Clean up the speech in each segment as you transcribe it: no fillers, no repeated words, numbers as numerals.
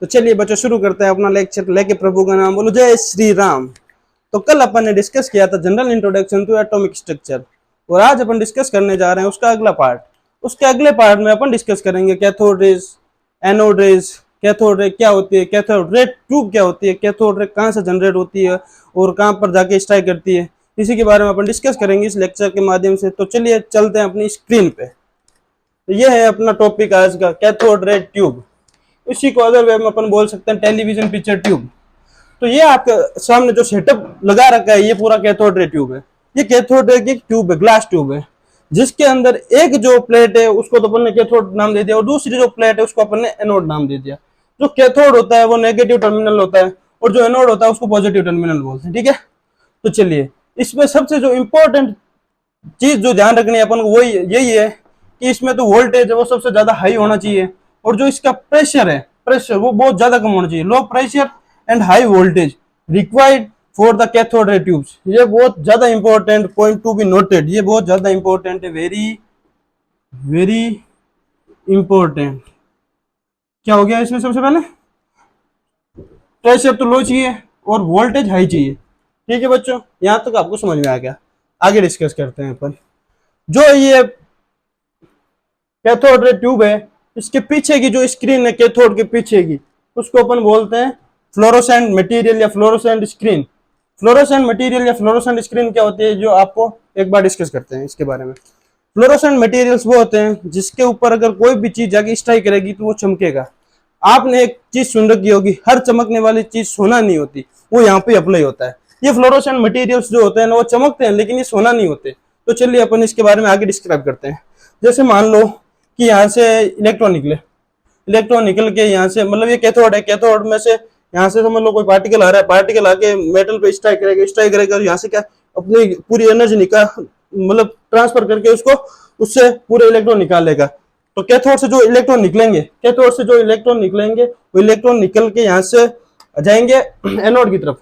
तो चलिए बच्चों शुरू करते हैं अपना लेक्चर लेके। प्रभु का नाम बोलो, जय श्री राम। तो कल अपन ने डिस्कस किया था general introduction to atomic structure, और आज अपन डिस्कस करने जा रहे हैं उसका अगला पार्ट। उसके अगले पार्ट में अपन डिस्कस करेंगे cathode rays, anode rays, cathode ray क्या होती है, कैथोड रे ट्यूब क्या होती है, कैथोड रे कहाँ से जनरेट होती है और कहाँ पर जाके स्ट्राइक करती है, इसी के बारे में अपन डिस्कस करेंगे इस लेक्चर के माध्यम से। तो चलिए चलते हैं अपनी स्क्रीन पे। तो ये है अपना टॉपिक आज का, कैथोड रे ट्यूब। इसी को अदर वे में अपन बोल सकते हैं टेलीविजन पिक्चर ट्यूब। तो ये आपके सामने जो सेटअप लगा रखा है ये पूरा कैथोड रे ट्यूब है। ये कैथोड रे की ट्यूब है, ग्लास ट्यूब है, जिसके अंदर एक जो प्लेट है उसको तो अपन ने कैथोड नाम दे दिया और दूसरी जो प्लेट है उसको अपन ने एनोड नाम दे दिया। जो कैथोड होता है वो नेगेटिव टर्मिनल होता है और जो एनोड होता है उसको पॉजिटिव टर्मिनल बोलते हैं। ठीक है, तो चलिए इसमें सबसे जो इम्पोर्टेंट चीज जो ध्यान रखनी है अपन को वो यही है कि इसमें तो वोल्टेज है वो सबसे ज्यादा हाई होना चाहिए, और जो इसका प्रेशर है, प्रेशर वो बहुत ज्यादा कम होना चाहिए। Low pressure and high voltage required for the cathode ray tubes. ये बहुत ज्यादा important point to be noted, ये बहुत ज्यादा इंपॉर्टेंट है, वेरी वेरी इंपॉर्टेंट। क्या हो गया इसमें, सबसे पहले प्रेशर तो लो चाहिए और वोल्टेज हाई चाहिए। ठीक है बच्चों, यहां तक आपको समझ में आ गया। आगे डिस्कस करते हैं अपन। जो ये कैथोड रे ट्यूब है, इसके पीछे की जो स्क्रीन है कैथोड के पीछे की, उसको अपन बोलते हैं फ्लोरोसेंट मटेरियल या फ्लोरोसेंट स्क्रीन। फ्लोरोसेंट मटेरियल या फ्लोरोसेंट स्क्रीन क्या होती है, जो आपको एक बार डिस्कस करते हैं इसके बारे में। फ्लोरोसेंट मटेरियल्स वो होते हैं जिसके ऊपर अगर कोई भी चीज जाके स्ट्राइक करेगी तो वो चमकेगा। आपने एक चीज सुन रखी होगी, हर चमकने वाली चीज सोना नहीं होती, वो यहाँ पे अप्लाई होता है। ये फ्लोरोसेंट मटेरियल्स जो होते हैं ना वो चमकते हैं लेकिन ये सोना नहीं होते। तो चलिए अपन इसके बारे में आगे डिस्क्राइब करते हैं। जैसे मान लो कि यहाँ से इलेक्ट्रॉन निकले, इलेक्ट्रॉन निकल के यहाँ से, मतलब ये कैथोड है, कैथोड में से यहाँ से समझ लो कोई पार्टिकल आ रहा है, पार्टिकल आके मेटल पे स्ट्राइक करेगा, स्ट्राइक करेगा और यहाँ से क्या अपनी पूरी एनर्जी निकाल, मतलब ट्रांसफर करके उसको उससे पूरे इलेक्ट्रॉन निकाल लेगा। तो कैथोड से जो इलेक्ट्रॉन निकलेंगे, कैथोड से जो इलेक्ट्रॉन निकलेंगे वो इलेक्ट्रॉन निकल के यहाँ से जाएंगे एनोड की तरफ।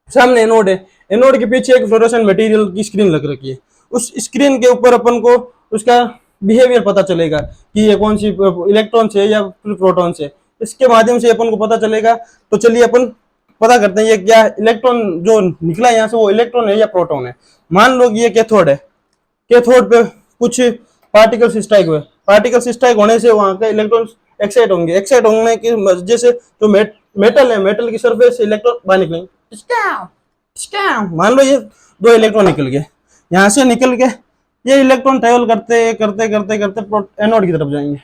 सामने एनोड है, एनोड के पीछे एक फ्लोरोसेंट मटेरियल की स्क्रीन लग रखी है। उस स्क्रीन के ऊपर अपन को उसका बिहेवियर पता चलेगा कि ये कौन सी इलेक्ट्रॉन से या फिर प्रोटॉन से, इसके माध्यम से अपन को पता चलेगा। तो चलिए अपन पता करते हैं ये क्या इलेक्ट्रॉन जो निकला यहाँ से वो इलेक्ट्रॉन है या प्रोटॉन है। मान लो ये कैथोड है, कैथोड पे कुछ पार्टिकल्स स्ट्राइक हुए, पार्टिकल्स स्ट्राइक होने से वहां के इलेक्ट्रॉन एक्साइट होंगे, एक्साइट होने की वजह से जो मेटल है, मेटल की सरफेस से इलेक्ट्रॉन बाहर निकलेंगे। मान लो ये दो इलेक्ट्रॉन निकल गए, यहाँ से निकल के ये इलेक्ट्रॉन ट्रेवल करते करते करते करते एनोड की तरफ जाएंगे।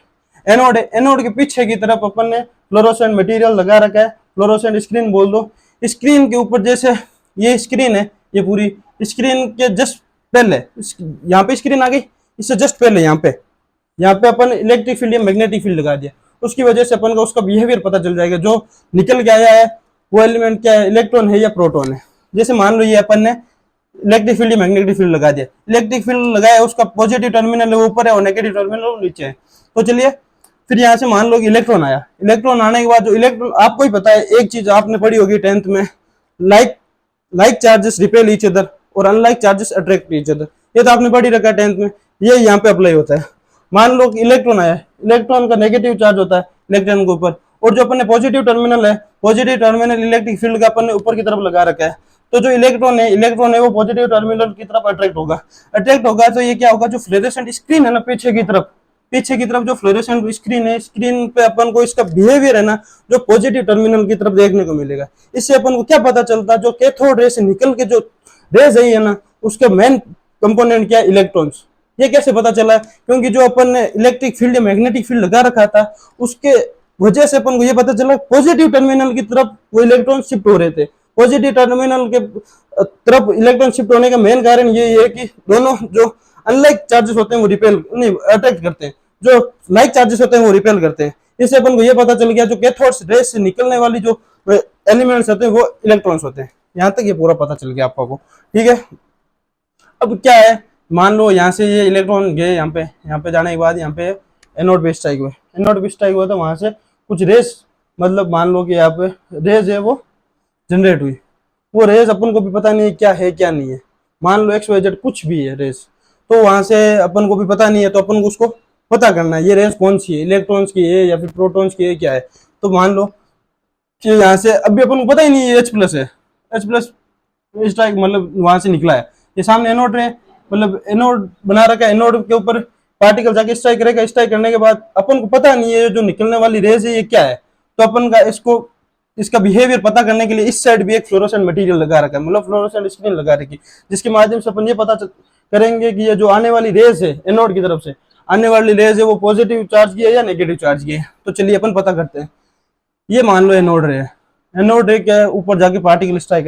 एनोड है, एनोड के पीछे की तरफ अपन ने फ्लोरोसेंट मटेरियल लगा रखा है, फ्लोरोसेंट स्क्रीन बोल दो। स्क्रीन के ऊपर जैसे ये स्क्रीन है, ये पूरी स्क्रीन के जस्ट पहले यहाँ पे स्क्रीन आ गई, इससे जस्ट पहले यहाँ पे अपन इलेक्ट्रिक फील्ड या मैग्नेटिक फील्ड लगा दिया। उसकी वजह से अपन को उसका बिहेवियर पता चल जाएगा, जो निकल के आया है वो एलिमेंट क्या है, इलेक्ट्रॉन है या प्रोटॉन है। जैसे मान लो ये अपन ने इलेक्ट्रिक फील्ड मैग्नेटिक फील्ड लगा दिया, इलेक्ट्रिक फील्ड लगाया, उसका पॉजिटिव टर्मिनल ऊपर है और नेगेटिव टर्मिनल नीचे है। तो चलिए फिर यहाँ से मान लो कि इलेक्ट्रॉन आया, इलेक्ट्रॉन आने के बाद जो इलेक्ट्रॉन, आपको ही पता है एक चीज आपने पढ़ी होगी 10th में, like charges repel each other और unlike charges attract each other. ये तो आपने पढ़ी रखा है 10th में, ये यहाँ पे अप्लाई होता है। मान लो कि इलेक्ट्रॉन आया, इलेक्ट्रॉन का नेगेटिव चार्ज होता है इलेक्ट्रॉन के ऊपर, और जो अपन ने पॉजिटिव टर्मिनल है, पॉजिटिव टर्मिनल इलेक्ट्रिक फील्ड का अपन ने ऊपर की तरफ लगा रखा है। तो जो इलेक्ट्रॉन है वो पॉजिटिव टर्मिनल की तरफ अट्रैक्ट होगा। तो ये क्या होगा, जो फ्लोरोसेंट स्क्रीन है ना पीछे की तरफ जो फ्लोरोसेंट स्क्रीन है, स्क्रीन पे अपन को इसका बिहेवियर है ना जो पॉजिटिव टर्मिनल की तरफ देखने को मिलेगा। इससे अपन को क्या पता चलता है, जो कैथोड रे से निकल के जो रेज है ना उसका मेन कंपोनेंट क्या है, इलेक्ट्रॉन्स। ये कैसे पता चला, क्योंकि जो अपन ने इलेक्ट्रिक फील्ड या मैग्नेटिक फील्ड लगा रखा था उसके वजह से अपन को ये पता चला पॉजिटिव टर्मिनल की तरफ वो इलेक्ट्रॉन शिफ्ट हो रहे थे। पॉजिटिव टर्मिनल के तरफ इलेक्ट्रॉन शिफ्ट होने का मेन कारण ये है कि दोनों जो अनलाइक चार्जेस होते हैं वो रिपेल नहीं अट्रैक्ट करते हैं, जो लाइक चार्जेस होते हैं वो रिपेल करते हैं। इससे अपन को ये पता चल गया जो कैथोड रेज से निकलने वाली जो एलिमेंट्स होते हैं वो इलेक्ट्रॉन्स होते हैं। यहाँ तक ये पूरा पता चल गया आपको, ठीक है। अब क्या है, मान लो यहाँ से ये इलेक्ट्रॉन गए यहाँ पे जाने के बाद यहाँ पे एनोड पे स्ट्राइक हुए, एनोड पे स्ट्राइक हुआ तो वहां से कुछ रेस, मतलब मान लो कि यहाँ पे रेज है वो जनरेट हुई। वो रेज अपन को भी पता नहीं क्या है क्या नहीं है, मान लो XYZ कुछ भी है रेज, तो वहां से अपन को भी पता नहीं है, तो अपन को उसको पता करना है ये रेज कौन सी है, इलेक्ट्रॉन्स की है या फिर प्रोटॉन्स की है क्या है। तो मान लो कि यहाँ से अभी अपन को पता ही नहीं ये H+ है, H+ स्ट्राइक मतलब वहां से निकला है। ये सामने एनोड है, मतलब एनोड बना रखा है, एनोड के ऊपर पार्टिकल जाके स्ट्राइक करेगा, स्ट्राइक करने के बाद अपन को पता नहीं है जो निकलने वाली रेज है ये क्या है, तो अपन का इसको इसका बिहेवियर पता करने के लिए इस साइड भी एक फ्लोरोसेंट मटेरियल लगा रखा है, मतलब फ्लोरोसेंट स्क्रीन लगा रखी, जिसके माध्यम से अपन ये पता करेंगे कि ये जो आने वाली रेज है एनोड की तरफ से आने वाली रेज है वो पॉजिटिव चार्ज की है या नेगेटिव चार्ज की है। तो चलिए अपन पता करते हैं। ये मान लो एनोड रे है, एनोड रे क्या है, ऊपर जाके पार्टिकल स्ट्राइक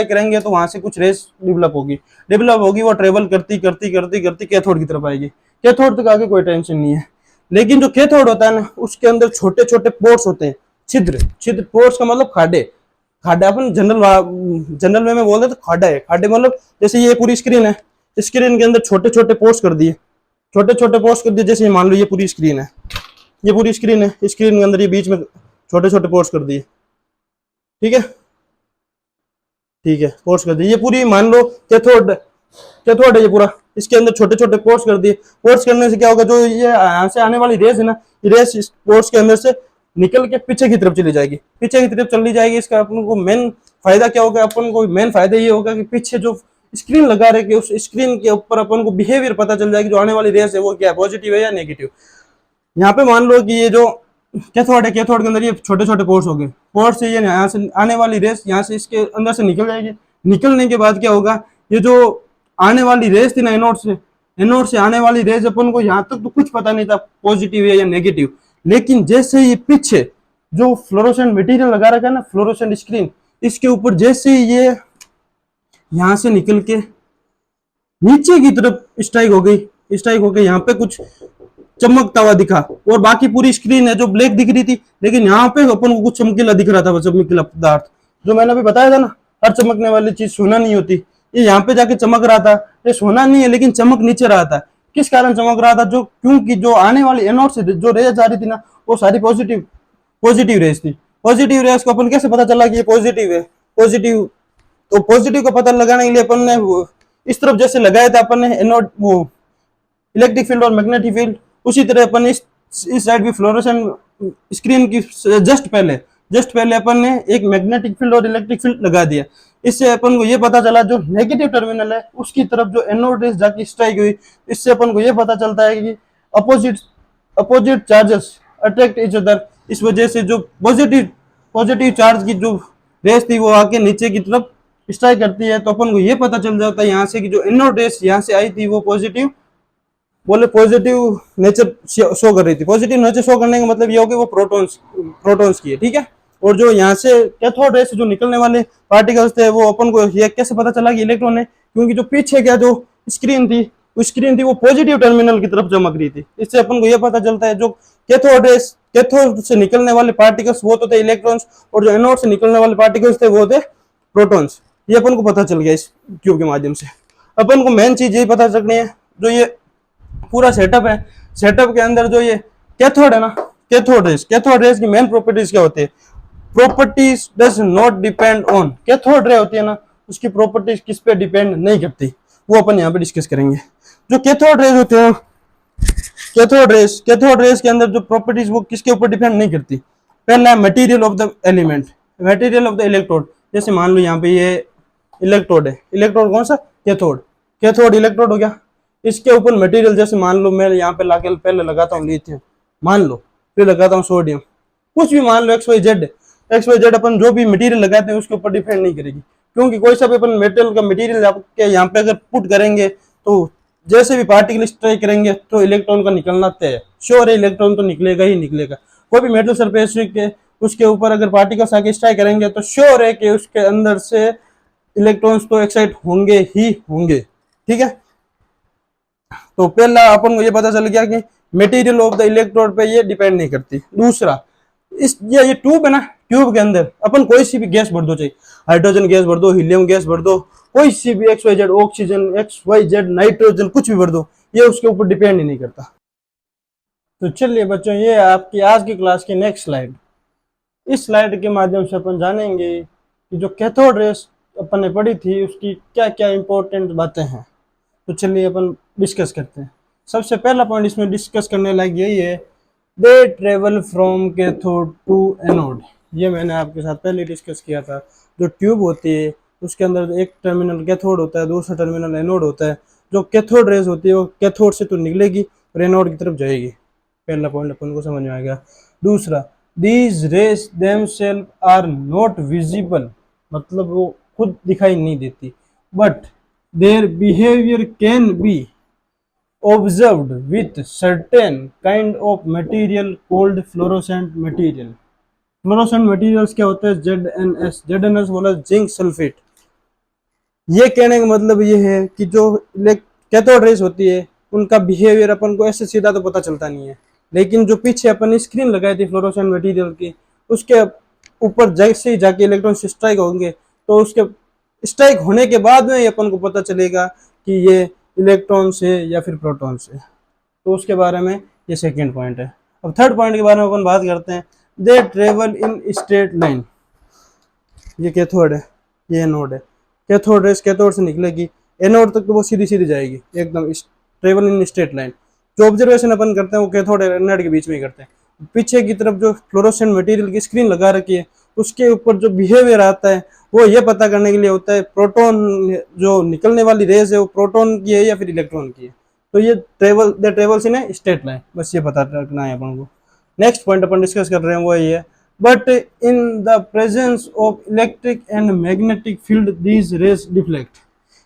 करेंगे तो वहां से कुछ रेस डेवलप होगी, वो ट्रेवल करती करती करती करती कैथोड की तरफ आएगी। कैथोड तक आगे कोई टेंशन नहीं है, लेकिन जो कैथोड होता है ना उसके अंदर छोटे छोटे पोर्स होते हैं, छिद्र पोर्स का मतलब खाडे, खाडा अपन जनरल वे में बोलते तो खाडा है, खाडे मतलब जैसे ये पूरी स्क्रीन है, स्क्रीन के अंदर छोटे छोटे पोर्स कर दिए, जैसे मान लो ये पूरी स्क्रीन है, स्क्रीन के अंदर ये बीच में छोटे छोटे पोर्स कर दिए, ठीक है पोर्स कर दिए, ये पूरी मान लो कैथोड है ये पूरा, इसके अंदर छोटे छोटे पोर्स कर दिए। पोर्स करने से क्या होगा, जो ये यहाँ से आने वाली रेस है ना, ये रेस इस पोर्स के अंदर से निकल के पीछे की तरफ चली जाएगी, इसका अपन को मेन फायदा क्या होगा, अपन को मेन फायदा ये होगा कि पीछे जो स्क्रीन लगा रहे उस स्क्रीन के ऊपर अपन को बिहेवियर पता चल जाएगी, जो आने वाली रेस है वो क्या है, पॉजिटिव है या नेगेटिव। यहाँ पे मान लो कि ये जो कैथोड के अंदर ये छोटे छोटे पोर्स हो गए, पोर्स से ये यहाँ से आने वाली रेस यहाँ से इसके अंदर से निकल जाएगी। निकलने के बाद क्या होगा, ये जो आने वाली रेस थी ना एनोड से आने वाली रेस, अपन को यहाँ तक तो कुछ पता नहीं था पॉजिटिव है या नेगेटिव, लेकिन जैसे ये पीछे जो फ्लोरोसेंट मटेरियल लगा रखा है ना, फ्लोरोसेंट स्क्रीन, इसके ऊपर जैसे ये यहाँ से निकल के नीचे की तरफ स्ट्राइक हो गई, यहाँ पे कुछ चमकता हुआ दिखा, और बाकी पूरी स्क्रीन है जो ब्लैक दिख रही थी, लेकिन यहाँ पे अपन को कुछ चमकीला दिख रहा था, चमकीला पदार्थ, जो मैंने अभी बताया था ना, हर चमकने वाली चीज सोना नहीं होती, ये यहाँ पे जाके चमक रहा था, ये सोना नहीं है लेकिन चमक नीचे रहा था। किस कारण चमक रहा था, जो क्योंकि जो आने वाली एनोड से जो रेज आ रही थी ना वो सारी पॉजिटिव रेज थी। पॉजिटिव रेज को अपन कैसे पता चला कि ये पॉजिटिव है, तो पॉजिटिव का पता लगाने के लिए अपन ने इस तरफ जैसे लगाया था अपन ने एनोड वो इलेक्ट्रिक फील्ड और मैग्नेटिक फील्ड, उसी तरह अपन इस साइड भी फ्लोरोसेंट स्क्रीन की जस्ट पहले अपन ने एक मैग्नेटिक फील्ड और इलेक्ट्रिक फील्ड लगा दिया। इससे अपन को ये पता चला जो नेगेटिव टर्मिनल है उसकी तरफ जो एनोड रेज जाके स्ट्राइक हुई, इससे अपन को ये पता चलता है कि opposite charges attract each other. इस वजह से जो पॉजिटिव चार्ज की जो रेस थी वो आके नीचे की तरफ स्ट्राइक करती है, तो अपन को ये पता चल जाता है यहाँ से कि जो एनोड रेस यहाँ से आई थी वो पॉजिटिव नेचर शो कर रही थी। पॉजिटिव नेचर शो करने का मतलब ये हो कि वो प्रोटॉन्स की है, ठीक है। और जो यहाँ से कैथोड रे से जो निकलने वाले पार्टिकल्स थे वो अपन को ये कैसे पता चला कि इलेक्ट्रॉन है, क्योंकि जो पीछे क्या जो स्क्रीन थी वो पॉजिटिव टर्मिनल की तरफ चमक रही थी। इससे अपन को ये पता चलता है जो कैथोड से निकलने वाले पार्टिकल्स वो तो थे इलेक्ट्रॉन्स, और जो एनोड से निकलने वाले पार्टिकल्स थे वो थे प्रोटॉन्स। ये अपन को पता चल गया इस ट्यूब के माध्यम से। अपन को मेन चीज यही पता चलनी है, जो ये पूरा सेटअप है, सेटअप के अंदर जो ये कैथोड है ना, कैथोड रेस की मेन प्रॉपर्टीज क्या होती है, properties does not depend on, cathode ray होती है ना उसकी प्रॉपर्टीज किस पे डिपेंड नहीं करती, वो अपन यहाँ पे डिस्कस करेंगे। जो कैथोड रेस होते हैं, कैथोड रेस के अंदर जो प्रॉपर्टीज वो किसके ऊपर डिपेंड नहीं करती। पहला है material of the element, material of the electrode. जैसे मान लो यहाँ पे ये इलेक्ट्रोड है, इलेक्ट्रोड कौन सा, कैथोड इलेक्ट्रोड हो गया। इसके ऊपर मटेरियल जैसे मान लो मैं यहाँ पे लाके पहले लगाता हूँ लिथियम, मान लो, फिर लगाता हूँ सोडियम, कुछ भी मान लो XYZ अपन जो भी मटेरियल लगाते हैं उसके ऊपर डिपेंड नहीं करेगी, क्योंकि कोई सा भी अपन मेटल का मटेरियल आपके यहाँ पे अगर पुट करेंगे तो जैसे भी पार्टिकल स्ट्राइक करेंगे तो इलेक्ट्रॉन का निकलना तय है, श्योर है इलेक्ट्रॉन तो निकलेगा ही निकलेगा। कोई भी मेटल सरफेस के उसके ऊपर अगर पार्टिकल्स आके स्ट्राइक करेंगे तो श्योर है कि उसके अंदर से इलेक्ट्रॉन्स तो एक्साइट होंगे ही होंगे, ठीक है। तो पहला अपन को ये पता चल गया कि मटेरियल ऑफ द इलेक्ट्रोड पे ये डिपेंड नहीं करती। दूसरा, ये ट्यूब है ना, ट्यूब के अंदर अपन कोई सी भी गैस भर दो, चाहे हाइड्रोजन गैस भर दो, हीलियम गैस भर दो, कोई सी भी XYZ ऑक्सीजन, XYZ नाइट्रोजन, कुछ भी भर दो, ये उसके ऊपर डिपेंड ही नहीं करता। तो चलिए बच्चों, ये आपकी आज की क्लास की नेक्स्ट स्लाइड। इस स्लाइड के माध्यम से अपन जानेंगे कि जो कैथोड रेस अपन ने पढ़ी थी उसकी क्या क्या इंपॉर्टेंट बातें हैं। तो चलिए अपन डिस्कस करते हैं। सबसे पहला पॉइंट इसमें डिस्कस करने लायक यही है, they travel from cathode to anode. ये मैंने आपके साथ पहले डिस्कस किया था। जो ट्यूब होती है उसके अंदर एक टर्मिनल कैथोड होता है, दूसरा टर्मिनल एनोड होता है। जो कैथोड रेज होती है वो कैथोड से तो निकलेगी और एनोड की तरफ जाएगी। पहला पॉइंट अपन को समझ में आ गया। दूसरा, these rays themselves are not visible, मतलब वो खुद दिखाई नहीं देती, but their behaviour can be observed with certain kind of material called fluorescent material। Fluorescent materials क्या होते हैं? ZNS। ZNS बोला जिंक सल्फेट। ये कहने का मतलब ये है कि जो कैथोड रेज होती है उनका बिहेवियर अपन को ऐसे सीधा तो पता चलता नहीं है, लेकिन जो पीछे अपन स्क्रीन लगाई थी फ्लोरोसेंट मटेरियल की, उसके ऊपर जैसे ही जाके इलेक्ट्रॉन स्ट्राइक होंगे तो उसके स्ट्राइक होने के बाद में अपन को पता चलेगा कि ये इलेक्ट्रॉन से या फिर प्रोटॉन से। तो उसके बारे में ये सेकेंड पॉइंट है। अब थर्ड पॉइंट के बारे में अपन बात करते हैं। दे ट्रेवल इन स्ट्रेट लाइन। ये कैथोड है, ये एनोड है। कैथोड रेस कैथोड से निकलेगी, एनोड तक तो वो सीधी सीधी जाएगी एकदम, ट्रेवल इन स्ट्रेट लाइन। जो ऑब्जर्वेशन अपन करते हैं वो कैथोड और एनोड के बीच में ही करते हैं। पीछे की तरफ जो फ्लोरोसेंट मटेरियल की स्क्रीन लगा रखी है उसके ऊपर जो बिहेवियर आता है वो ये पता करने के लिए होता है प्रोटॉन, जो निकलने वाली रेज है वो प्रोटॉन की है या फिर इलेक्ट्रॉन की है। तो ये दे ट्रेवल्स इन स्ट्रेट लाइन, बस ये पता रखना है अपन को। नेक्स्ट पॉइंट अपन डिस्कस कर रहे हैं वो ये है, but in the presence of electric and magnetic field these raise deflect.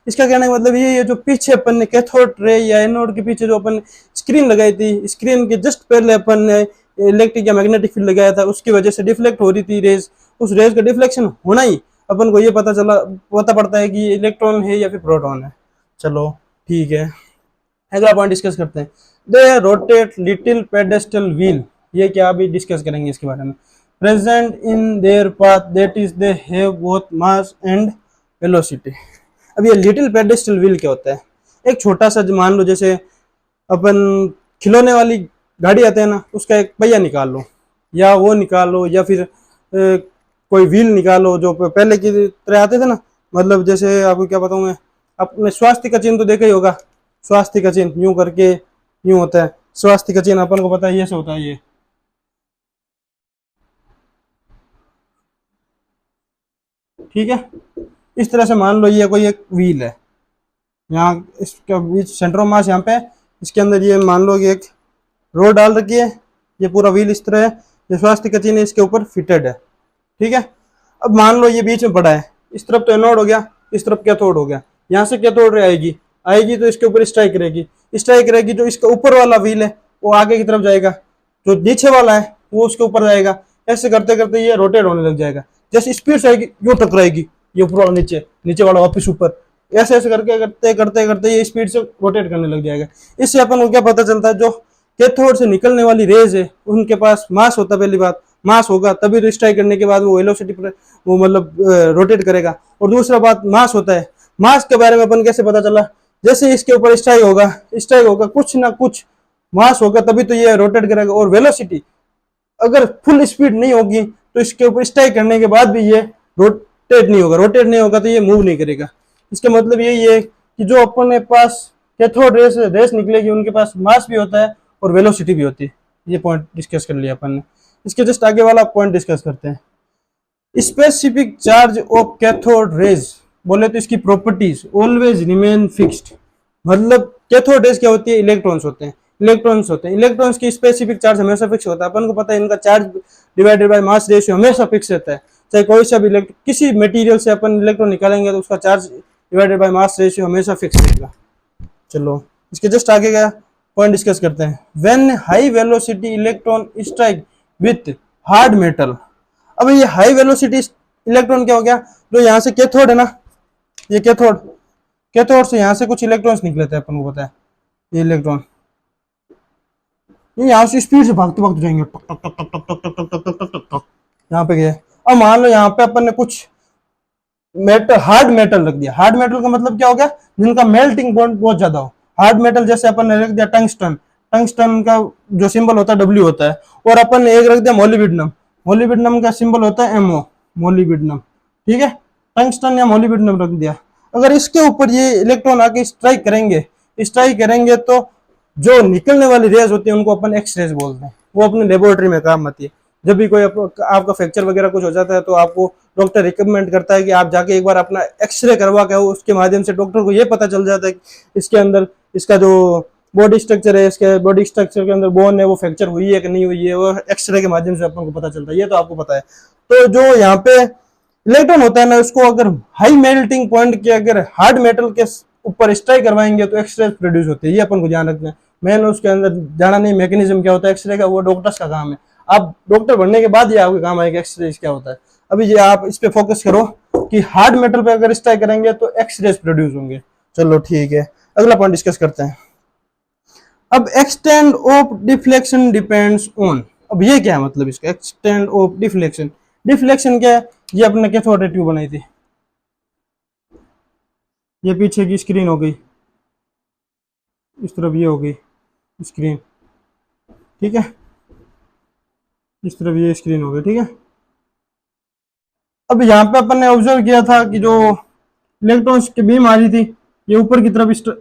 इसका कहने का मतलब ये है, जो पीछे अपन ने कैथोड रे या एनोड के पीछे जो अपन स्क्रीन लगाई थी, स्क्रीन के जस्ट पहले अपन ने इलेक्ट्रिक या मैग्नेटिक फील्ड लगाया था, उसकी वजह से डिफ्लेक्ट हो रही थी रेज। उस रेज का डिफ्लेक्शन होना ही अपन को ये पता पड़ता है कि ये इलेक्ट्रॉन है या फिर प्रोटॉन है। चलो ठीक है, अगला पॉइंट डिस्कस करते हैं। दे रोटेट लिटिल पेडेस्टल व्हील। ये क्या अभी डिस्कस करेंगे इसके बारे में। Present in their path that is they have both mass and velocity. अब ये लिटिल पेडेस्टल व्हील क्या होता है? एक छोटा सा, मान लो जैसे अपन खिलौने वाली गाड़ी आते हैं ना, उसका एक पहिया निकाल लो या वो निकाल लो, या फिर कोई व्हील निकालो जो पहले की तरह आते थे ना। मतलब जैसे आपको क्या बताऊं मैं, अपने स्वास्थ्य का चिन्ह तो देखा ही होगा। स्वास्थ्य का चिन्ह यूं करके यूं होता है, स्वास्थ्य का चिन्ह अपन को पता है ये से होता है। ये ठीक है, इस तरह से मान लो ये कोई एक व्हील है, यहाँ इसका बीच सेंटर ऑफ मास यहाँ पे, इसके अंदर ये मान लो कि एक रोड डाल रखी है, ये पूरा व्हील इस तरह है, ये स्वास्थ्य का चिन्ह इसके ऊपर फिटेड है। ठीक है, अब मान लो ये बीच में पड़ा है, इस तरफ तो एनोड हो गया, इस तरफ कैथोड हो गया। यहाँ से कैथोड रे आएगी आएगी तो इसके ऊपर स्ट्राइक करेगी, जो इसका ऊपर वाला व्हील है वो आगे की तरफ जाएगा, जो नीचे वाला है वो उसके ऊपर जाएगा। ऐसे करते करते ये रोटेट होने लग जाएगा। जैसे स्पीड से आएगी यूं टकराएगी, ये ऊपर वाला नीचे, नीचे वाला वापिस ऊपर, ऐसे ऐसे करके करते करते करते ये स्पीड से रोटेट करने लग जाएगा। इससे अपन को क्या पता चलता है, जो कैथोड से निकलने वाली रेज है उनके पास मास होता है। पहली बात, मास होगा तभी स्ट्राइक करने के बाद वो वेलोसिटी पर वो मतलब रोटेट करेगा। और दूसरा बात, मास होता है। मास के बारे में अपन कैसे पता चला? जैसे इसके ऊपर स्ट्राइक होगा कुछ ना कुछ मास होगा तभी तो ये रोटेट करेगा। और वेलोसिटी, अगर फुल स्पीड नहीं होगी तो इसके ऊपर स्ट्राइक करने के बाद भी ये रोटेट नहीं होगा तो ये मूव नहीं करेगा। इसका मतलब यही है कि जो अपने पास कैथोड रेस निकलेगी उनके पास मास भी होता है और वेलोसिटी भी होती है। ये पॉइंट डिस्कस कर लिया अपन ने। इसके जस्ट आगे वाला पॉइंट डिस्कस करते हैं। Specific charge of cathode rays, बोले तो इसकी प्रॉपर्टीज ऑलवेज रिमेन फिक्स्ड। मतलब कैथोड रेज क्या होती है? इलेक्ट्रॉन्स होते हैं। इलेक्ट्रॉन्स की स्पेसिफिक चार्ज हमेशा फिक्स होता है। अपन को पता है इनका charge divided by mass ratio हमेशा फिक्स रहता है। चाहे कोई सा भी किसी मटेरियल से अपन इलेक्ट्रॉन निकालेंगे तो उसका charge divided by mass ratio हमेशा फिक्स रहेगा। चलो इसके जस्ट आगे का पॉइंट डिस्कस करते हैं। When high velocity electron strike with hard metal. अब ये हाई वेलोसिटी इलेक्ट्रॉन क्या हो गया? जो यहाँ से कैथोड है ना, ये कैथोड से यहाँ से कुछ इलेक्ट्रॉन्स निकले थे, अपन को पता है। ये इलेक्ट्रॉन ये यहाँ से स्पीड से भागते भागते जाएंगे, टक टक टक टक टक टक टक टक टक टक टक, यहाँ पे गए। अब मान लो यहाँ पे अपन ने कुछ मेटल, हार्ड मेटल रख दिया। हार्ड मेटल का मतलब क्या हो गया? जिनका मेल्टिंग पॉइंट बहुत ज्यादा हो। हार्ड मेटल जैसे अपन ने रख दिया टंगस्टन का जो सिंबल होता है डब्ल्यू होता है, और अपन ने एक रख दिया मोलिब्डेनम का सिंबल होता है एमओ, मोलिब्डेनम। ठीक है, टंगस्टन या मोलिब्डेनम रख दिया। अगर इसके ऊपर ये इलेक्ट्रॉन आके स्ट्राइक करेंगे तो जो निकलने वाली रेज होती है उनको अपन एक्स रेज बोलते हैं। वो अपने लेबोरेटरी में काम आती है। जब भी कोई आपका फ्रैक्चर वगैरह कुछ हो जाता है तो आपको डॉक्टर रिकमेंड करता है कि आप जाके एक बार अपना एक्सरे करवा के आओ। उसके माध्यम से डॉक्टर को ये पता चल जाता है कि इसके अंदर इसका जो बॉडी स्ट्रक्चर है, इसके बॉडी स्ट्रक्चर के अंदर बोन है वो फ्रैक्चर हुई है कि नहीं हुई है, वो एक्सरे के माध्यम से अपन को पता चलता है। ये तो आपको पता है। तो जो यहाँ पे इलेक्ट्रॉन होता है ना, उसको अगर हाई मेल्टिंग पॉइंट के अगर हार्ड मेटल के ऊपर स्ट्राइक करवाएंगे तो एक्सरे प्रोड्यूस होते हैं। ये अपन को ध्यान रखना है। मैंने उसके अंदर जाना नहीं मैकेनिज्म क्या होता है एक्सरे का, वो डॉक्टर्स का काम है। आप डॉक्टर बनने के बाद ये आपके काम आएगा एक्सरे क्या होता है। अभी ये आप इस पे फोकस करो कि हार्ड मेटल पे अगर स्ट्राइक करेंगे तो एक्सरे प्रोड्यूस होंगे। चलो ठीक है, अगला पॉइंट डिस्कस करते हैं। अब extend of deflection depends on, अब ये क्या है मतलब इसका, एक्सटेंड ऑफ डिफ्लेक्शन। डिफ्लेक्शन क्या है, ये अपने कैथोड रे ट्यूब बनाई थी, ये पीछे की स्क्रीन हो गई, इस तरफ ये हो गई स्क्रीन, ठीक है, इस तरफ ये स्क्रीन हो गई, ठीक है। अब यहाँ पे अपन ने ऑब्जर्व किया था कि जो इलेक्ट्रॉन्स की बीम आ रही थी ये ऊपर की तरफ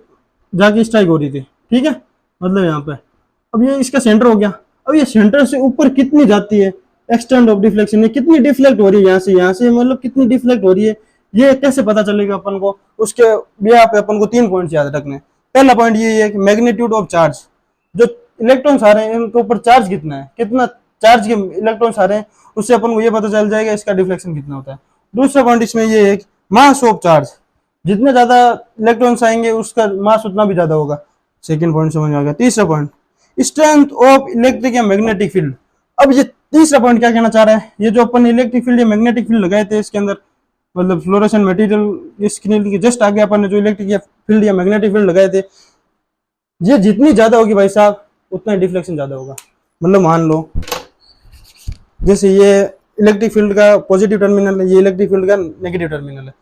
जाके स्ट्राइक हो रही थी, ठीक है, मतलब यहाँ पे। अब ये इसका सेंटर हो गया। अब ये सेंटर से ऊपर कितनी जाती है, एक्सटेंड ऑफ डिफ्लेक्शन, ये कितनी डिफ्लेक्ट हो रही है यहाँ से मतलब कितनी डिफ्लेक्ट हो रही है, ये कैसे पता चलेगा अपन को। उसके यहाँ पे अपन को 3 पॉइंट याद रखने। पहला पॉइंट ये है कि मैग्नीट्यूड ऑफ चार्ज, जो इलेक्ट्रॉन्स आ रहे हैं इनके ऊपर चार्ज कितना है, कितना चार्ज के इलेक्ट्रॉन्स आ रहे हैं, उससे अपन को ये पता चल जाएगा इसका डिफ्लेक्शन कितना होता है। दूसरा पॉइंट इसमें ये है कि मास ऑफ चार्ज, जितने ज्यादा इलेक्ट्रॉन्स आएंगे उसका मास उतना भी ज्यादा होगा। सेकंड पॉइंट समझ आ गया। तीसरा पॉइंट स्ट्रेंथ ऑफ इलेक्ट्रिक या मैग्नेटिक फील्ड। अब ये तीसरा पॉइंट क्या कहना चाह रहा है, ये जो अपन इलेक्ट्रिक फील्ड या मैग्नेटिक फील्ड लगाए थे इसके अंदर, मतलब फ्लोरेसेंट मटेरियल स्क्रीन के जस्ट आगे अपन ने जो इलेक्ट्रिक फील्ड या मैग्नेटिक फील्ड लगाए थे, ये जितनी ज्यादा होगी भाई साहब उतना ही डिफ्लेक्शन ज्यादा होगा। मतलब मान लो जैसे ये इलेक्ट्रिक फील्ड का पॉजिटिव टर्मिनल है, ये इलेक्ट्रिक फील्ड का नेगेटिव टर्मिनल है,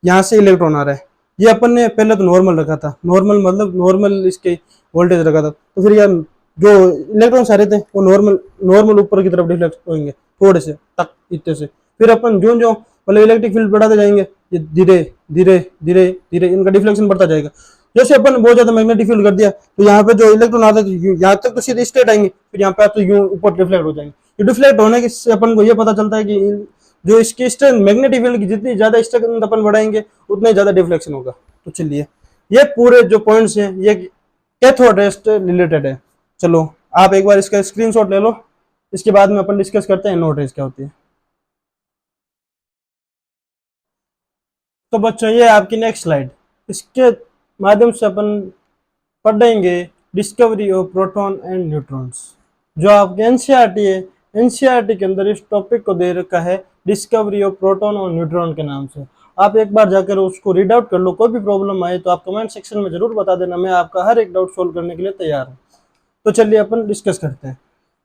यहाँ से इलेक्ट्रॉन आ रहा है, ये अपन ने पहले तो नॉर्मल रखा था, नॉर्मल मतलब नॉर्मल इसके वोल्टेज रखा था, तो फिर यार जो इलेक्ट्रॉन्स आ रहे थे वो नॉर्मल ऊपर की तरफ डिफ्लेक्ट होंगे थोड़े से तक इतने से। फिर अपन जो जो मतलब इलेक्ट्रिक फील्ड बढ़ाते जाएंगे, ये धीरे धीरे धीरे धीरे इनका डिफ्लेक्शन बढ़ता जाएगा। जैसे अपन बहुत ज्यादा मैग्नेटिक फील्ड कर दिया तो यहाँ पे जो इलेक्ट्रॉन आते थे यहाँ तक तो सीधे स्ट्रेट आएंगे, फिर यहाँ पे आते यूं ऊपर डिफ्लेक्ट हो जाएंगे। ये डिफ्लेक्ट होने के से अपन को ये पता चलता है कि जो इसकी स्ट्रेंथ मैग्नेटिक फील्ड की जितनी ज्यादा स्ट्रेंथ अपन बढ़ाएंगे उतना ही ज्यादा डिफ्लेक्शन होगा। तो चलिए ये पूरे जो पॉइंट्स हैं ये कैथोड रे से रिलेटेड है। चलो आप एक बार इसका स्क्रीनशॉट ले लो, इसके बाद में अपन डिस्कस करते हैं एनोड रेज क्या होती है। तो बच्चों ये आपकी नेक्स्ट स्लाइड, इसके माध्यम से अपन पढ़ेंगे discovery of proton and neutrons. जो आपके एनसीईआरटी है, एनसीईआरटी के अंदर इस टॉपिक को दे रखा है डिस्कवरी ऑफ प्रोटॉन और न्यूट्रॉन के नाम से। आप एक बार जाकर उसको रीड आउट कर लो। कोई भी प्रॉब्लम आए तो आप कमेंट सेक्शन में जरूर बता देना, मैं आपका हर एक डाउट सोल्व करने के लिए तैयार हूँ। तो चलिए अपन डिस्कस करते हैं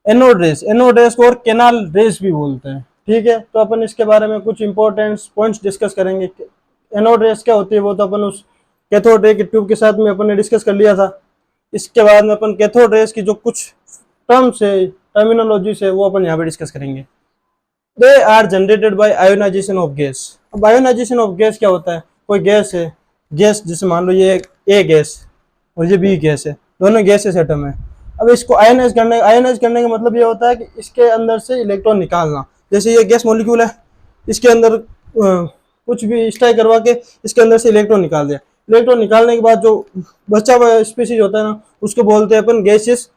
एनोड रेस। एनोड रेस को और कैनाल रेस भी बोलते हैं, ठीक है। तो अपन इसके बारे में कुछ इंपॉर्टेंट पॉइंट्स डिस्कस करेंगे। एनोड रेस क्या होती है वो तो अपन उस कैथोड रे के ट्यूब के साथ में अपन ने डिस्कस कर लिया था। इसके बाद में अपन कैथोड रेस की जो कुछ टर्म्स है, टर्मिनोलॉजी है, वो अपन यहाँ पे डिस्कस करेंगे। They are generated by ionisation of gas. अब आयोनाइजेशन ऑफ गैस क्या होता है, कोई गैस है, गैस जैसे मान लो ये ए गैस और ये बी गैस है, दोनों गैसेस एटम है। अब इसको आयोनाइज करने का मतलब ये होता है कि इसके अंदर से इलेक्ट्रॉन निकालना। जैसे ये गैस मॉलिक्यूल है, इसके अंदर कुछ भी स्ट्राइक करवा के इसके अंदर से इलेक्ट्रॉन निकाल दिया। इलेक्ट्रॉन निकालने के बाद जो बचा हुआ स्पीसीज होता है ना, उसको बोलते हैं अपन गैसियस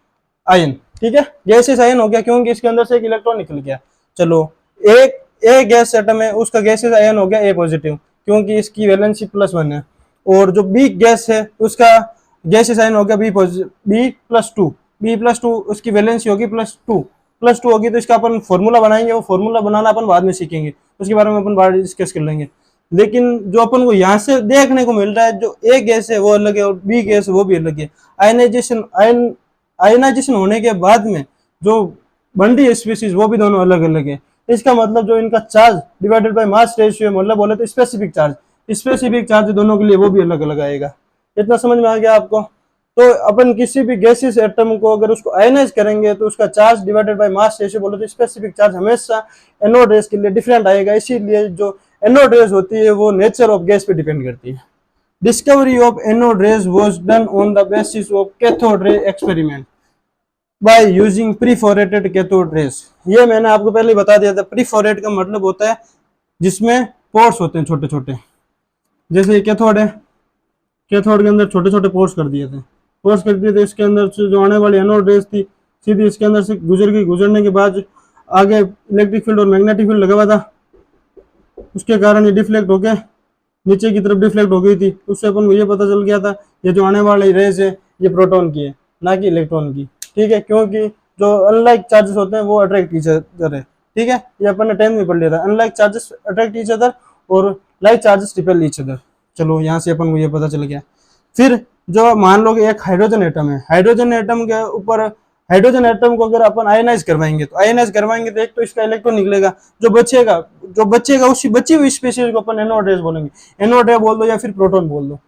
आयन, ठीक है। गैसियस आयन हो गया क्योंकि इसके अंदर से एक इलेक्ट्रॉन निकल गया। चलो एक ए गैस एटम है, उसका गैसियस आयन हो गया ए पॉजिटिव क्योंकि इसकी वैलेंसी +1 है। और जो बी गैस है उसका गैसियस आयन हो गया B+2, उसकी वैलेंसी होगी +2 होगी। तो इसका अपन फॉर्मूला बनाएंगे, वो फॉर्मूला बनाना अपन बाद में सीखेंगे, उसके बारे में अपन बाद डिस्कस कर लेंगे। लेकिन जो अपन को यहाँ से देखने को मिल रहा है, जो ए गैस है वो अलग है और बी गैस है वो भी अलग है। आयनाइजेशन होने के बाद में जो बन रही है स्पीसीज वो भी दोनों अलग अलग है। इसका मतलब जो इनका charge divided by mass ratio मतलब बोले तो स्पेसिफिक चार्ज दोनों के लिए वो भी अलग अलग आएगा। इतना समझ में आ गया आपको। तो अपन किसी भी गैसियस एटम को अगर उसको आयनाइज करेंगे तो उसका charge divided by mass ratio बोले तो स्पेसिफिक चार्ज हमेशा एनोड रेस के लिए डिफरेंट आएगा। इसीलिए जो एनोड रेस होती है वो नेचर ऑफ गैस पे डिपेंड करती है। Discovery of anode rays was done on the basis of cathode ray experiment. By using perforated cathode rays. ये मैंने आपको पहले ही बता दिया था। प्रीफोरेट का मतलब होता है जिसमें पोर्स होते हैं छोटे छोटे, जैसे ये कैथोड है, कैथोड के अंदर छोटे छोटे पोर्स कर दिए थे, पोर्स कर दिए थे। इसके अंदर से जो आने वाली एनोड रेस थी सीधी इसके अंदर से गुजर गई, गुजरने के बाद आगे इलेक्ट्रिक फील्ड और मैग्नेटिक फील्ड लगा हुआ था, उसके कारण ये डिफ्लेक्ट होके नीचे की तरफ डिफ्लेक्ट हो गई थी। उससे अपन को ये पता चल गया था ये जो आने वाली रेस है ये प्रोटॉन की है, ना कि इलेक्ट्रॉन की। ठीक है, क्योंकि जो अनलाइक चार्जेस होते हैं वो अट्रैक्ट ईच अदर है। ठीक है, ये अपन ने 10th में पढ़ लिया था, unlike charges attract each other और like charges repel each other. चलो यहाँ से अपन को ये पता चल गया। फिर जो मान लो कि एक हाइड्रोजन एटम है, हाइड्रोजन एटम के ऊपर, हाइड्रोजन एटम को अगर अपन आयनाइज करवाएंगे तो आयनाइज करवाएंगे तो एक तो इसका इलेक्ट्रॉन निकलेगा, जो बचेगा उसी बची हुई स्पीशीज को अपन एनोड रेस बोलेंगे। एनोड रे बोल दो या फिर प्रोटॉन बोल दो।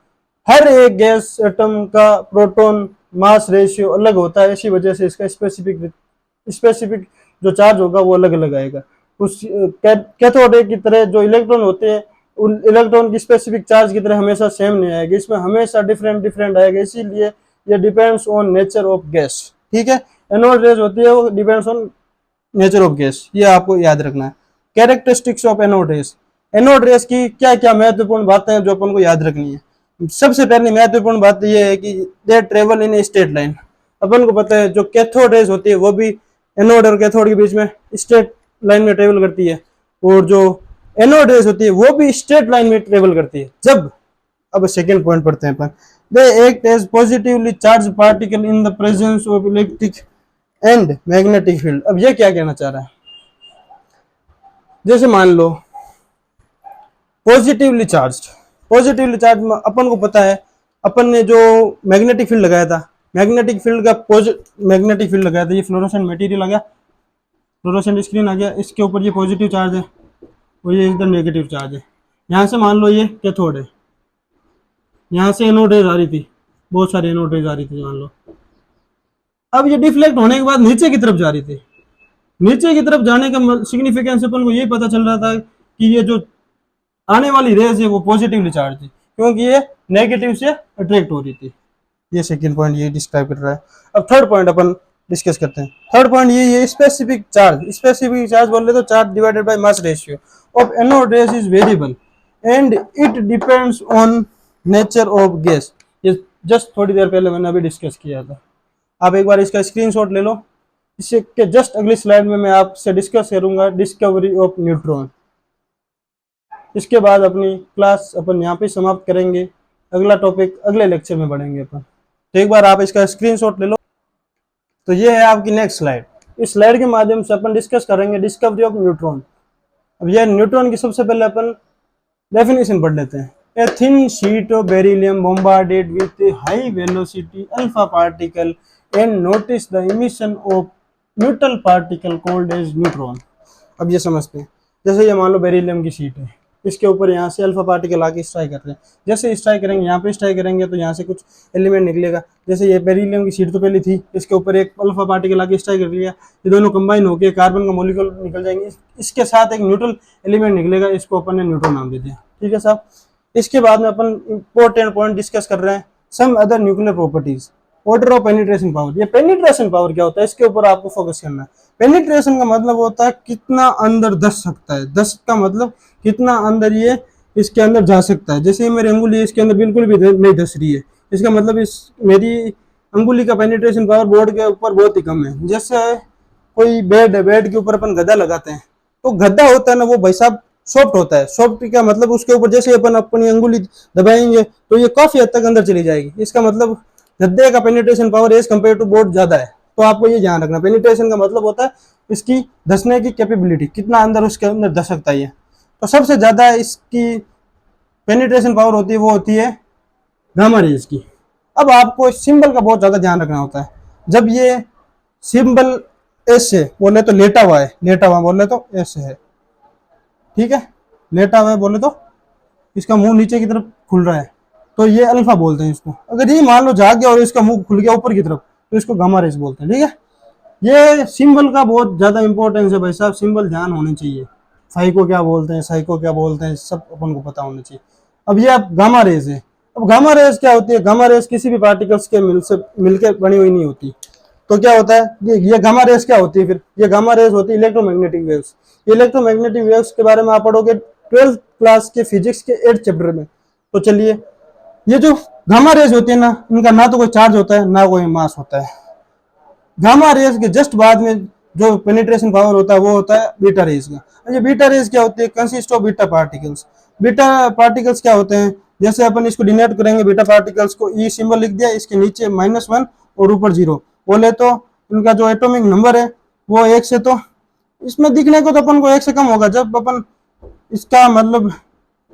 हर एक गैस एटम का प्रोटॉन मास रेशियो अलग होता है, इसी वजह से इसका स्पेसिफिक जो चार्ज होगा वो अलग अलग आएगा। उस कैथोड रे की तरह जो इलेक्ट्रॉन होते हैं उन इलेक्ट्रॉन की स्पेसिफिक चार्ज की तरह हमेशा सेम नहीं आएगी, इसमें हमेशा डिफरेंट डिफरेंट आएगा, इसीलिए ये depends on nature of gas. ठीक है, एनोड रेस होती है वो depends on nature of gas, ये आपको याद रखना है। Characteristics of anode race, anode rays की क्या क्या महत्वपूर्ण बातें हैं जो अपन को याद रखनी है। सबसे पहली महत्वपूर्ण बात यह है कि they travel in a straight line. अपन को पता है जो कैथोड रेस होती है वो भी एनोड और कैथोड के बीच में स्ट्रेट लाइन में ट्रेवल करती है, और जो एनोड रेस होती है वो भी स्ट्रेट लाइन में ट्रेवल करती है। जब अब सेकेंड पॉइंट पढ़ते हैं अपन, they act as positively charge particle in the presence of electric and magnetic field. अब ये क्या कहना चाह रहा है, जैसे मान लो पॉजिटिवली चार्ज अपन को पता है, अपन ने जो मैग्नेटिक फील्ड लगाया था, मैग्नेटिक फील्ड लगाया था, ये फ्लोरोसेंट मटेरियल आ गया, फ्लोरोसेंट स्क्रीन आ गया, इसके ऊपर ये पॉजिटिव चार्ज है और ये इधर नेगेटिव चार्ज है। यहाँ से मान लो ये कैथोड है, यहाँ से एनोड रेज आ रही थी, बहुत सारी एनोड रेज आ रही थी मान लो। अब ये डिफ्लेक्ट होने के बाद नीचे की तरफ जा रही थी, नीचे की तरफ जाने का सिग्निफिकेंस अपन को यही पता चल रहा था कि ये जो आने वाली रेज है वो पॉजिटिवली चार्ज थी, क्योंकि ये नेगेटिव से अट्रैक्ट हो रही थी। ये सेकंड पॉइंट ये डिस्क्राइब कर रहा है। अब थर्ड पॉइंट अपन डिस्कस करते हैं। थर्ड पॉइंट ये स्पेसिफिक चार्ज बोल रहे तो charge divided by mass ratio of anode race is variable and it depends on nature of gas. ये जस्ट थोड़ी देर पहले मैंने अभी डिस्कस किया था, आप एक बार इसका स्क्रीनशॉट ले लो। इससे के जस्ट अगली स्लाइड में मैं आपसे डिस्कस करूंगा डिस्कवरी ऑफ न्यूट्रॉन। इसके बाद अपनी क्लास अपन यहाँ पे समाप्त करेंगे, अगला टॉपिक अगले लेक्चर में बढ़ेंगे अपन। तो एक बार आप इसका स्क्रीनशॉट ले लो। तो ये है आपकी नेक्स्ट स्लाइड। इस स्लाइड के माध्यम से अपन डिस्कस करेंगे डिस्कवरी ऑफ न्यूट्रॉन। अब यह न्यूट्रॉन की सबसे पहले अपन डेफिनेशन पढ़ लेते हैं। A thin sheet of beryllium bombarded with a high velocity alpha particle and notice the emission of neutral particle called as neutron। अब ये समझते हैं, जैसे ये मान लो बेरिलियम की शीट है, इसके ऊपर यहाँ से अल्फा पार्टिकल आके स्ट्राइक कर रहे हैं, जैसे स्ट्राइक करेंगे यहाँ पे स्ट्राइक करेंगे तो यहाँ से कुछ एलिमेंट निकलेगा। जैसे ये बेरिलियम की शीट तो पहले थी, इसके ऊपर एक अल्फा पार्टिकल आके स्ट्राइक कर लिया, ये दोनों कंबाइन होकर कार्बन का मॉलिक्यूल निकल जाएंगे, इसके साथ एक न्यूट्रल एलिमेंट निकलेगा, इसको अपन ने न्यूट्रॉन नाम दे दिया। ठीक है साहब, इसके बाद में अपन इंपॉर्टेंट पॉइंट डिस्कस कर रहे हैं, some other nuclear properties, order of penetration power. ये पेनिट्रेशन पावर क्या होता है, इसके ऊपर आपको फोकस करना है। पेनिट्रेशन का मतलब होता है कितना अंदर धस सकता है, धस का मतलब कितना अंदर ये इसके अंदर जा सकता है। जैसे मेरी अंगुली इसके अंदर बिल्कुल भी नहीं धस रही है, इसका मतलब इस मेरी अंगुली का पेनिट्रेशन पावर बोर्ड के ऊपर बहुत ही कम है। जैसे कोई बेड है, बेड के ऊपर अपन गद्दा लगाते हैं, तो गद्दा होता है ना वो भाई साहब सॉफ्ट होता है। सॉफ्ट का मतलब उसके ऊपर जैसे अपन अपनी अंगुली दबाएंगे तो ये काफी हद तक अंदर चली जाएगी, इसका मतलब गद्दे का penetration power as compare to board ज्यादा है। तो आपको ये ध्यान रखना, पेनिट्रेशन का मतलब होता है इसकी धसने की कैपेबिलिटी, कितना अंदर उसके अंदर धस सकता है। तो सबसे ज्यादा इसकी पेनिट्रेशन पावर होती है वो होती है गामा रेज की। अब आपको सिंबल का बहुत ज्यादा ध्यान रखना होता है। जब ये सिंबल एस से बोले तो लेटा हुआ है, लेटा हुआ बोले तो एस है, ठीक है, लेटा हुआ है बोले तो इसका मुंह नीचे की तरफ खुल रहा है तो ये अल्फा बोलते हैं इसको। अगर ये मान लो जाग गया और इसका मुंह खुल गया ऊपर की तरफ तो इसको गामा रेस बोलते हैं। ठीक है, ये सिंबल का बहुत ज्यादा इंपॉर्टेंस है भाई साहब, सिंबल ध्यान होने चाहिए। फाई को क्या बोलते हैं, साई को क्या बोलते हैं, सब अपन को पता होना चाहिए। अब ये अब गामा रेस है। अब गामा रेस क्या होती है, गामा रेस किसी भी पार्टिकल्स के मिलकर बनी हुई नहीं होती। तो क्या होता है, ये गामा रेस क्या होती है, फिर ये गामा रेस होती है इलेक्ट्रोमैग्नेटिक वेव्स। इलेक्ट्रोमैग्नेटिक वेव्स के बारे में आप पढ़ोगे 12th क्लास के फिजिक्स के 8th चैप्टर में। तो चलिए, ये जो गामा रेस होती है ना, इनका ना तो कोई चार्ज होता है ना कोई मास होता है। गामा रेस के जस्ट बाद में जो पेनिट्रेशन पावर होता है वो होता है बीटा रेस का। ये बीटा रेस क्या होती है, consist of beta particles. Beta particles क्या होते हैं, जैसे अपन इसको डिनोट करेंगे बीटा पार्टिकल्स को, ई सिंबल लिख दिया, इसके नीचे -1 और ऊपर 0 बोले तो इनका जो एटॉमिक नंबर है वो 1 से, तो इसमें दिखने को तो अपन को 1 से कम होगा। जब अपन इसका मतलब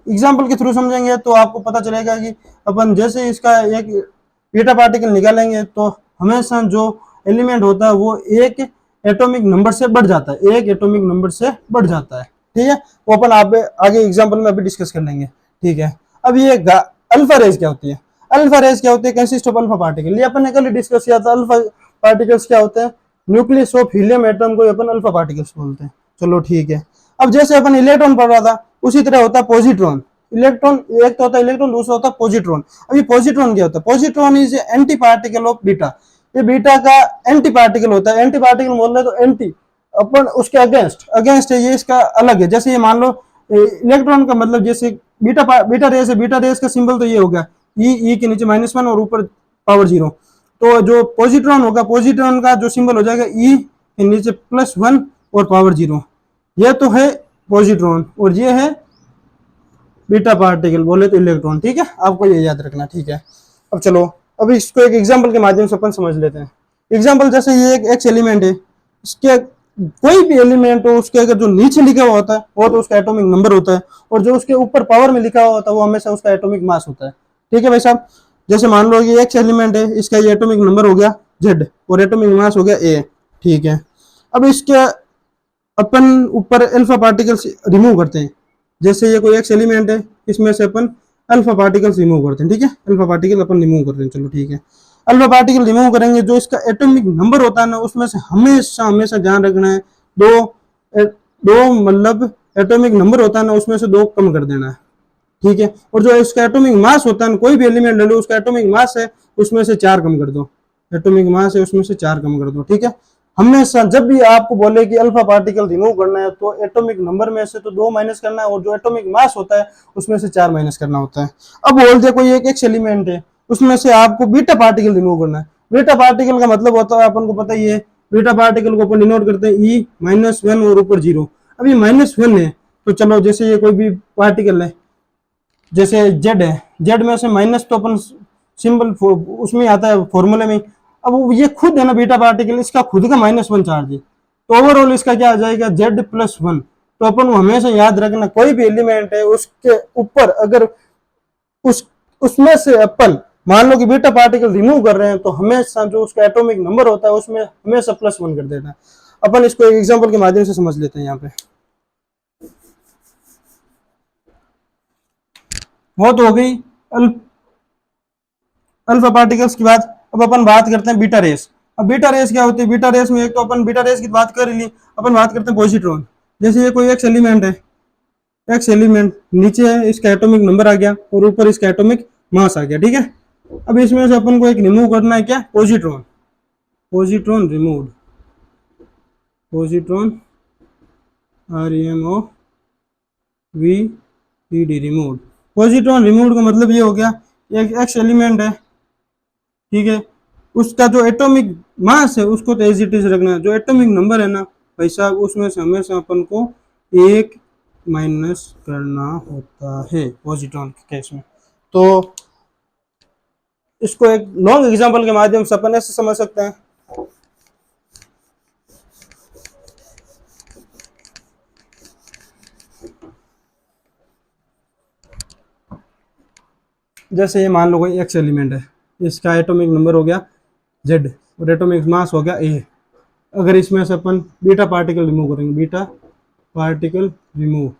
एग्जाम्पल के थ्रू समझेंगे तो आपको पता चलेगा कि अपन जैसे इसका एक बीटा पार्टिकल निकालेंगे तो हमेशा जो एलिमेंट होता है वो एक एटॉमिक नंबर से बढ़ जाता है, एक एटॉमिक नंबर से बढ़ जाता है। ठीक है, वो अपन आप आगे एग्जाम्पल में अभी डिस्कस कर लेंगे। ठीक है, अब ये अल्फा रेज क्या होती है, अल्फा रेज क्या होती है, कंसिस्ट ऑफ अल्फा पार्टिकल। ये अपन ने कल डिस्कस किया था। अल्फा पार्टिकल्स क्या होते हैं, न्यूक्लियस ऑफ हीलियम एटम को अपन अल्फा पार्टिकल्स बोलते हैं। चलो ठीक है, अब जैसे अपन इलेक्ट्रॉन पढ़ रहा था उसी तरह होता है पॉजिट्रॉन। इलेक्ट्रॉन एक तो होता है इलेक्ट्रॉन, दूसरा होता है पॉजिट्रॉन। अब ये पॉजिट्रॉन क्या होता है, positron is anti particle of beta. ये बीटा का एंटी पार्टिकल होता है। एंटी पार्टिकल बोल रहे तो एंटी, अपन उसके अगेंस्ट, अगेंस्ट है, ये इसका अलग है। जैसे ये मान लो इलेक्ट्रॉन का मतलब जैसे बीटा रेस है, बीटा रेस का सिंबल तो ये होगा ई के नीचे -1 और ऊपर पावर 0। तो जो पॉजिट्रॉन होगा, पॉजिट्रॉन का जो सिंबल हो जाएगा ई के नीचे +1 और पावर 0। ये तो है पॉजिट्रॉन और ये है बीटा पार्टिकल बोले तो इलेक्ट्रॉन। ठीक है, आपको ये याद रखना। ठीक है, अब चलो अब इसको एक एग्जांपल के माध्यम से अपन समझ लेते हैं। एग्जांपल जैसे ये एक एक्स एलिमेंट है, इसके कोई भी एलिमेंट हो उसके अगर जो नीचे लिखा हुआ होता है वो तो उसका एटॉमिक नंबर होता है, और जो उसके ऊपर पावर में लिखा हुआ होता है वो हमेशा उसका एटॉमिक मास होता है। ठीक है भाई साहब, जैसे मान लो ये एक्स एलिमेंट है, इसका ये एटॉमिक नंबर हो गया Z और एटॉमिक मास हो गया A। ठीक है, अब इसके अपन ऊपर अल्फा पार्टिकल्स रिमूव करते हैं। जैसे ये कोई एक्स एलिमेंट है, इसमें से अपन अल्फा पार्टिकल्स रिमूव करते हैं। ठीक है, अल्फा पार्टिकल अपन रिमूव कर रहे हैं। चलो ठीक है, अल्फा पार्टिकल रिमूव करेंगे, जो इसका एटॉमिक नंबर होता है ना उसमें से हमेशा हमेशा ध्यान रखना है दो मतलब एटॉमिक नंबर होता है ना उसमें से 2 कम कर देना है। ठीक है, और जो इसका एटॉमिक मास होता है, कोई भी एलिमेंट ले लो, उसका एटॉमिक मास है उसमें से 4 कम कर दो। एटॉमिक मास है उसमें से 4 कम कर दो। ठीक है, हमेशा जब भी आपको बोले कि अल्फा पार्टिकल रिमूव करना है तो एटॉमिक नंबर में से तो 2 माइनस करना है, और जो एटॉमिक मास होता है उसमें से 4 माइनस करना होता है। अब बोल दे कोई एक एक्स एलिमेंट है, उसमें से आपको बीटा पार्टिकल रिमूव करना है। बीटा पार्टिकल का मतलब होता है अपन को पता ही है, बीटा पार्टिकल को अपन डिनोट करते हैं ई -1 और ऊपर 0। अब ये -1 है तो चलो जैसे ये कोई भी पार्टिकल है जैसे जेड है, जेड में से माइनस तो अपन सिंबल उसमें आता है फॉर्मूले में। अब ये खुद है ना बीटा पार्टिकल, इसका खुद का -1 चार्ज है, तो ओवरऑल इसका क्या आ जाएगा Z+1। तो अपन को हमेशा याद रखना कोई भी एलिमेंट है उसके ऊपर अगर उसमें से अपन मान लो कि बीटा पार्टिकल रिमूव कर रहे हैं तो हमेशा जो उसका एटॉमिक नंबर होता है उसमें हमेशा +1 कर देना। अपन इसको एक एग्जांपल के माध्यम से समझ लेते हैं। यहाँ पे वो तो हो गई अल्फा पार्टिकल्स की बात। अब अपन बात करते हैं बीटा रेस। अब बीटा रेस क्या होती है, बीटा रेस में एक तो अपन बीटा रेस की बात कर ली, अपन बात करते हैं पॉजिट्रॉन। जैसे ये कोई एक्स एलिमेंट है, एक्स एलिमेंट नीचे है, इसका एटॉमिक नंबर आ गया और ऊपर इसका एटॉमिक मास आ गया। ठीक है, अब इसमें से अपन को एक रिमूव करना है, क्या, positron. Positron removed, positron REMOVED removed. Positron removed का मतलब ये हो गया एक एक्स एलिमेंट है, ठीक है, उसका जो एटॉमिक मास है उसको तो एज इट इज रखना है, जो एटॉमिक नंबर है ना भाई साहब उसमें से हमेशा अपन को 1 माइनस करना होता है पॉजिट्रॉन के केस में। तो इसको एक लॉन्ग एग्जांपल के माध्यम से अपन ऐसे समझ सकते हैं। जैसे ये मान लो कोई एक्स एलिमेंट है, इसका एटॉमिक नंबर हो गया Z और एटॉमिक मास हो गया A। अगर इसमें से अपन बीटा पार्टिकल रिमूव करेंगे, beta particle removed,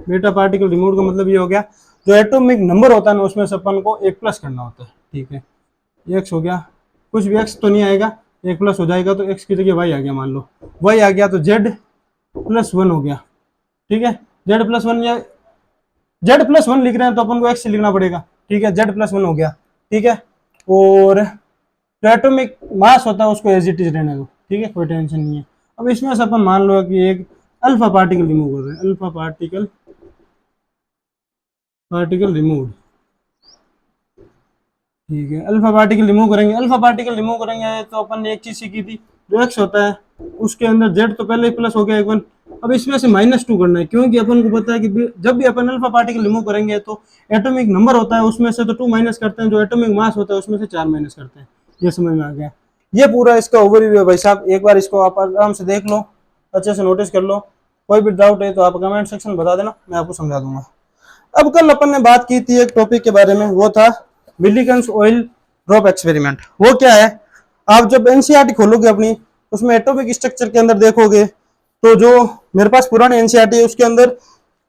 beta particle remove का मतलब ये हो गया जो एटॉमिक नंबर होता है ना उसमें से अपन को 1 प्लस करना होता है। ठीक है, x हो गया, कुछ भी x तो नहीं आएगा, 1 प्लस हो जाएगा तो x की जगह y आ गया, मान लो y आ गया तो Z+1 हो गया। ठीक है, Z+1 या Z+1 लिख रहे हैं तो अपन को x से लिखना पड़ेगा। ठीक है, Z+1 हो गया। ठीक है, और जो एटॉमिक मास होता है उसको एज इट इज रहने दो, ठीक है, कोई टेंशन नहीं है। अब इसमें से अपन मान लो कि एक अल्फा पार्टिकल रिमूव कर रहे हैं, अल्फा पार्टिकल रिमूव, ठीक है, अल्फा पार्टिकल रिमूव करेंगे। अल्फा पार्टिकल रिमूव करेंगे तो अपन ने एक चीज सीखी थी, जो एक्स होता है उसके अंदर जेड तो पहले ही प्लस हो गया एक वन, अब इसमें से -2 करना है, क्योंकि अपन को पता है कि जब भी अपन अल्फा पार्टिकल रिमूव करेंगे तो एटॉमिक नंबर होता है उसमें से तो 2 माइनस करते हैं, जो एटॉमिक मास होता है उसमें से 4 माइनस करते हैं। ये समझ में आ गया। ये पूरा इसका ओवरव्यू है भाई साहब, एक बार इसको आप आराम से देख लो, अच्छे से नोटिस कर लो। कोई भी डाउट है तो आप कमेंट सेक्शन में बता देना, मैं आपको समझा दूंगा। अब कल अपन ने बात की थी एक टॉपिक के बारे में, वो था मिलीकन्स ऑयल ड्रॉप एक्सपेरिमेंट। वो क्या है, आप जब एनसीईआरटी खोलोगे अपनी, उसमें एटॉमिक स्ट्रक्चर के अंदर देखोगे तो जो मेरे पास पुरानी एनसीईआरटी है उसके अंदर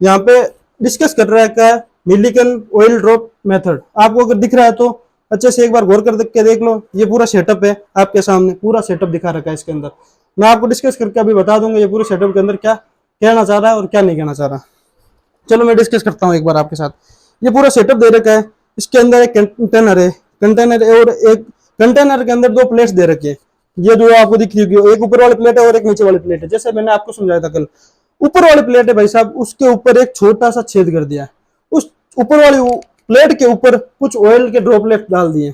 यहाँ पे डिस्कस कर रहा है मिलीकन ऑयल ड्रॉप मेथड। आपको अगर दिख रहा है तो अच्छे से एक बार गौर कर के देख लो। ये पूरा सेटअप है आपके सामने, पूरा सेटअप दिखा रखा है इसके अंदर। मैं आपको डिस्कस करके अभी बता दूंगा ये पूरे सेटअप के अंदर क्या कहना चाह रहा है और क्या नहीं कहना चाह रहा। चलो मैं डिस्कस करता हूँ एक बार आपके साथ। ये पूरा सेटअप दे रखा है, इसके अंदर एक कंटेनर है, कंटेनर और एक कंटेनर के अंदर 2 प्लेट्स दे रखी है। ये जो आपको दिख रही है, एक ऊपर वाली प्लेट है और एक नीचे वाली प्लेट है। जैसे मैंने आपको समझाया था कल, ऊपर वाली प्लेट है भाई साहब, उसके ऊपर एक छोटा सा छेद कर दिया, उस ऊपर वाली प्लेट के ऊपर कुछ ऑयल के ड्रॉपलेट डाल दिए।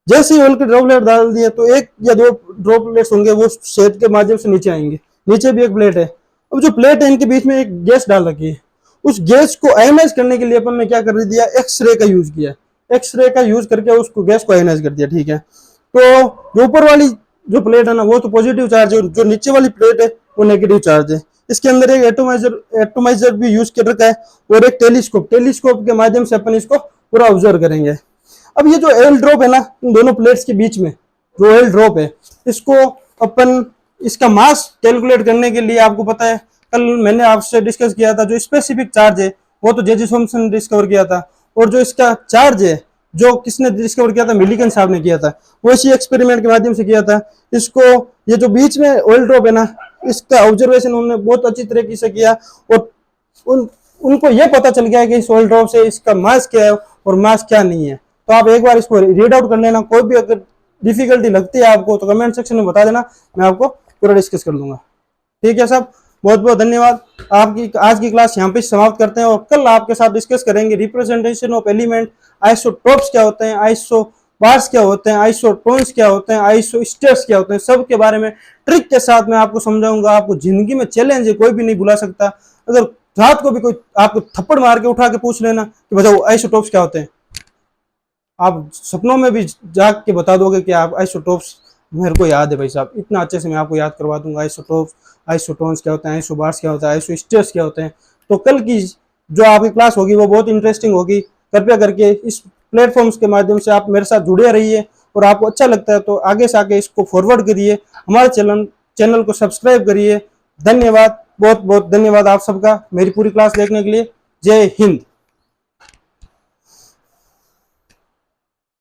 जैसे ही ऑयल के ड्रॉपलेट डाल दिए तो 1 या 2 ड्रॉपलेट्स होंगे वो छेद के माध्यम से नीचे आएंगे। नीचे भी एक प्लेट है। अब जो प्लेट है इनके बीच में एक गैस डाल रखी है, उस गैस को आयनाइज करने के लिए अपन ने क्या कर दिया, एक्सरे का यूज किया। एक्सरे का यूज करके उसको गैस को आयनाइज कर दिया, ठीक है। तो जो ऊपर वाली जो प्लेट है ना वो तो पॉजिटिव चार्ज है, जो नीचे वाली प्लेट है वो नेगेटिव चार्ज है। इसके अंदर एक एटोमाइजर भी यूज कर रखा है और एक टेलीस्कोप के माध्यम से अपन इसको पूरा ऑब्जर्व करेंगे। अब ये जो ऑयल ड्रॉप है ना, इन दोनों प्लेट्स के बीच में जो ऑयल ड्रॉप है, इसको अपन इसका मास कैलकुलेट करने के लिए, आपको पता है कल मैंने आपसे डिस्कस किया था, जो स्पेसिफिक चार्ज है वो तो जे थॉमसन ने डिस्कवर किया था, और जो इसका चार्ज है जो किसने डिस्कवर किया था, मिलीकन साहब ने किया था। वो इसी एक्सपेरिमेंट के माध्यम से किया था। इसको ये जो बीच में ऑयल ड्रॉप है ना, इसका ऑब्जर्वेशन उन्होंने बहुत अच्छी तरीके से किया और उनको ये पता चल गया कि इस ऑयल ड्रॉप से इसका मास क्या है और मास क्या नहीं है। तो आप एक बार इसको रीड आउट कर लेना। कोई भी अगर डिफिकल्टी लगती है आपको तो कमेंट सेक्शन में बता देना, मैं आपको पूरा डिस्कस कर दूंगा। ठीक है साहब, बहुत बहुत धन्यवाद। आपकी आज की क्लास यहाँ पे समाप्त करते हैं और कल आपके साथ डिस्कस करेंगे रिप्रेजेंटेशन ऑफ एलिमेंट, आइसोटोप्स क्या होते हैं, आइसोबार्स क्या होते हैं, आइसोटोन्स क्या होते हैं, आइसोस्टेट्स क्या होते हैं, सब के बारे में ट्रिक के साथ मैं आपको समझाऊंगा। आपको जिंदगी में चैलेंज है, कोई भी नहीं भुला सकता। अगर रात को भी कोई आपको थप्पड़ मार के उठा के पूछ लेना कि बताओ आइसोटोप्स क्या होते हैं, आप सपनों में भी जाग के बता दोगे कि आप आइसोटोप्स मेरे को याद है भाई साहब, इतना अच्छे से मैं आपको याद करवा दूंगा। आइसोटोप्स, आइसोटोन्स क्या होते हैं, आइसोबार्स क्या होता है, आइसोस्टेट्स क्या होते हैं। तो कल की जो आपकी क्लास होगी वो बहुत इंटरेस्टिंग होगी। कृपया करके इस प्लेटफॉर्म्स के माध्यम से आप मेरे साथ जुड़े रहिए और आपको अच्छा लगता है तो आगे से आगे इसको फॉरवर्ड करिए, हमारे चैनल को सब्सक्राइब करिए। धन्यवाद, बहुत बहुत धन्यवाद आप सबका मेरी पूरी क्लास देखने के लिए। जय हिंद।